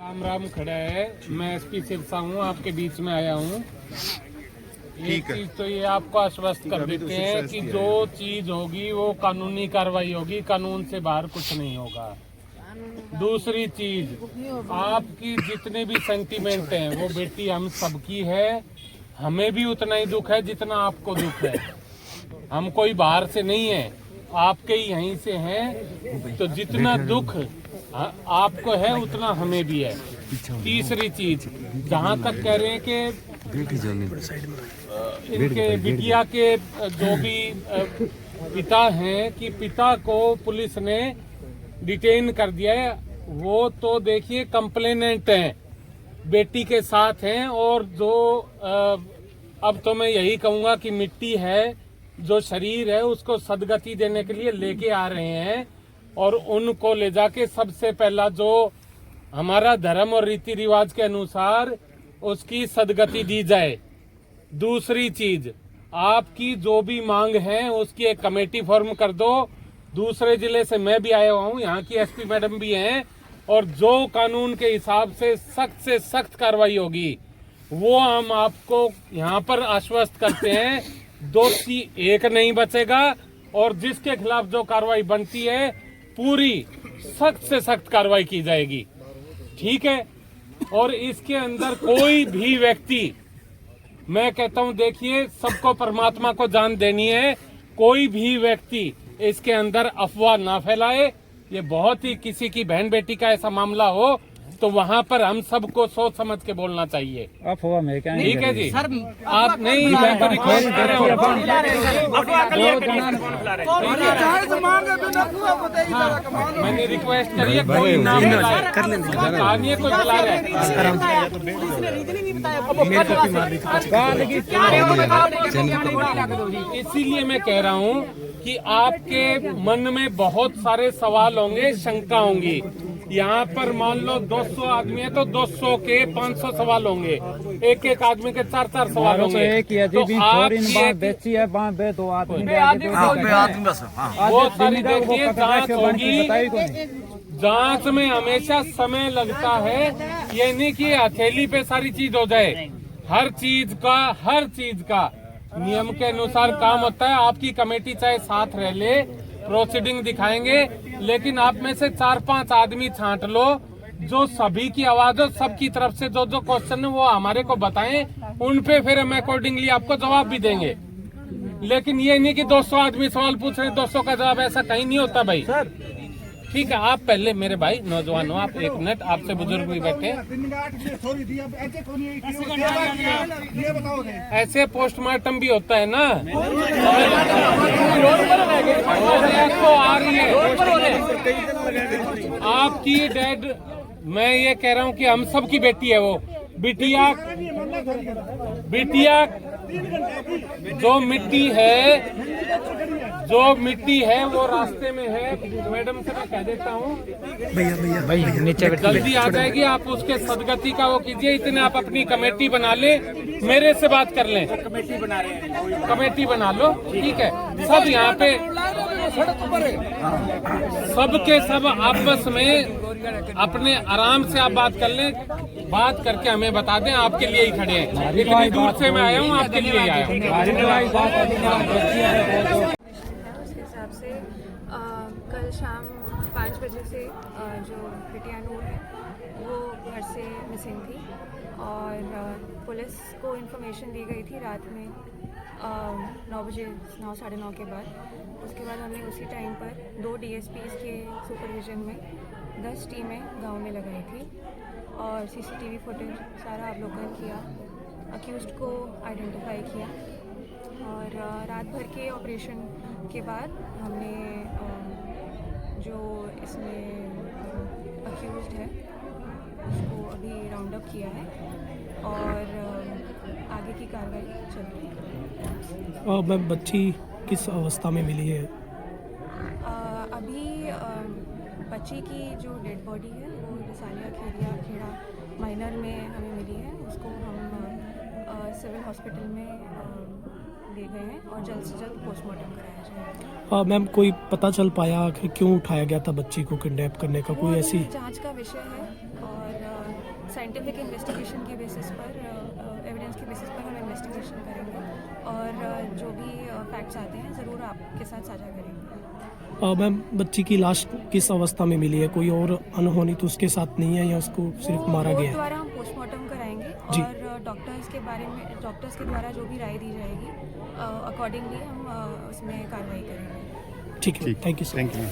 राम राम खड़ा है। मैं एसपी सिरसा हूँ, आपके बीच में आया हूँ। एक चीज तो ये आपको आश्वस्त कर देते हैं कि जो चीज होगी वो कानूनी कार्रवाई होगी, कानून से बाहर कुछ नहीं होगा। दूसरी चीज, आपकी जितने भी सेंटीमेंट हैं वो बेटी हम सबकी है। हमें भी उतना ही दुख है जितना आपको दुख है। हम कोई बाहर से नहीं है, आपके ही यहीं से हैं। तो जितना दुख आपको है उतना हमें भी है। तीसरी चीज, जहाँ तक कह रहे हैं कि इनके बिटिया के जो भी पिता हैं कि पिता को पुलिस ने डिटेन कर दिया है, वो तो देखिए कंप्लेनेंट हैं, बेटी के साथ हैं। और जो अब तो मैं यही कहूँगा कि मिट्टी है जो शरीर है उसको सदगति देने के लिए लेके आ रहे हैं, और उनको ले जाके सबसे पहला जो हमारा धर्म और रीति रिवाज के अनुसार उसकी सदगति दी जाए। दूसरी चीज, आपकी जो भी मांग है उसकी एक कमेटी फॉर्म कर दो। दूसरे जिले से मैं भी आया हुआ हूँ, यहाँ की एसपी मैडम भी हैं, और जो कानून के हिसाब से सख्त कार्रवाई होगी वो हम आपको यहाँ पर आश्वस्त करते हैं। दोषी एक नहीं बचेगा, और जिसके खिलाफ जो कार्रवाई बनती है पूरी सख्त से सख्त कार्रवाई की जाएगी, ठीक है। और इसके अंदर कोई भी व्यक्ति, मैं कहता हूं देखिए सबको परमात्मा को जान देनी है, कोई भी व्यक्ति इसके अंदर अफवाह ना फैलाए। ये बहुत ही किसी की बहन बेटी का ऐसा मामला हो तो वहाँ पर हम सबको सोच समझ के बोलना चाहिए। अफवाह में क्या ठीक है जी सर, आप नहीं, मैं तो रिक्वेस्ट कर रहा हूँ। मैंने रिक्वेस्ट करी है, कोई नाम आगे कोई बुला रहा है। इसीलिए मैं कह रहा हूँ कि आपके मन में बहुत सारे सवाल होंगे, शंका होंगी। यहाँ पर मान लो 200 आदमी है तो 200 के 500 सवाल होंगे, एक एक आदमी के 4-4 सवाल होंगे। तो बेची है दो आदमी वो सारी देखिए जांच होगी। जांच में हमेशा समय लगता है, ये नहीं कि हथेली पे सारी चीज हो जाए। हर चीज का नियम के अनुसार काम होता है। आपकी कमेटी चाहे साथ रह ले, प्रोसीडिंग दिखाएंगे, लेकिन आप में से 4-5 आदमी छांट लो जो सभी की आवाज हो, सबकी तरफ से जो जो क्वेश्चन है वो हमारे को बताएं, उन पे फिर हम अकॉर्डिंगली आपको जवाब भी देंगे। लेकिन ये नहीं कि 200 आदमी सवाल पूछ रहे 200 का जवाब, ऐसा कहीं नहीं होता भाई। ठीक है, आप पहले मेरे भाई नौजवान हो, आप 1 मिनट, आपसे बुजुर्ग भी बैठे। ऐसे पोस्टमार्टम भी होता है ना, तो आ रही है आपकी डेड। मैं ये कह रहा हूँ कि हम सब की बेटी है वो बिटिया जो मिट्टी है वो रास्ते में है। मैडम से मैं कह देता हूँ भैया नीचे जल्दी आ जाएगी, आप उसके सदगति का वो कीजिए। इतने आप अपनी कमेटी बना ले, मेरे से बात कर लें, कमेटी बना लो, ठीक है। सब यहाँ पे सबके सब आपस में अपने आराम से आप बात कर लें, बात करके हमें बता दें। आपके लिए ही खड़े हैं, इतनी दूर से मैं आया हूँ, आपके लिए ही आया हूँ। उस हिसाब से कल शाम 5 बजे से जो बिटिया नूर है वो घर से मिसिंग थी, और पुलिस को इन्फॉर्मेशन दी गई थी रात में 9 बजे, 9 साढ़े 9 के बाद। उसके बाद हमने उसी टाइम पर 2 DSPs के सुपरविजन में 10 टीमें गांव में लगाई थी, और CCTV फुटेज सारा अवलोकन किया, अक्यूज्ड को आइडेंटिफाई किया, और रात भर के ऑपरेशन के बाद हमने जो इसमें अक्यूज्ड है उसको अभी राउंड अप किया है, और आगे की कार्रवाई चल रही है। मैम, बच्ची किस अवस्था में मिली है? अभी बच्ची की जो डेड बॉडी है वो रसालिया खेड़ा माइनर में हमें मिली है। उसको हम सिविल हॉस्पिटल में ले गए हैं, और जल्द से जल्द पोस्टमार्टम कराया जाएगा। मैम, कोई पता चल पाया कि क्यों उठाया गया था बच्ची को किडनैप करने का? कोई ऐसी जांच का विषय है, और साइंटिफिक इन्वेस्टिगेशन के बेसिस पर, एविडेंस के बेसिस पर हम इन्वेस्टिगेशन करेंगे और जो भी फैक्ट्स आते हैं ज़रूर आपके साथ साझा करेंगे। मैम, बच्ची की लाश किस अवस्था में मिली है? कोई और अनहोनी तो उसके साथ नहीं है या उसको सिर्फ मारा कोर्ट गया है? द्वारा हम पोस्टमार्टम कराएंगे जी। और डॉक्टर्स के बारे में, डॉक्टर्स के द्वारा जो भी राय दी जाएगी अकॉर्डिंगली हम उसमें कार्रवाई करेंगे। ठीक है, thank you sir. Thank you.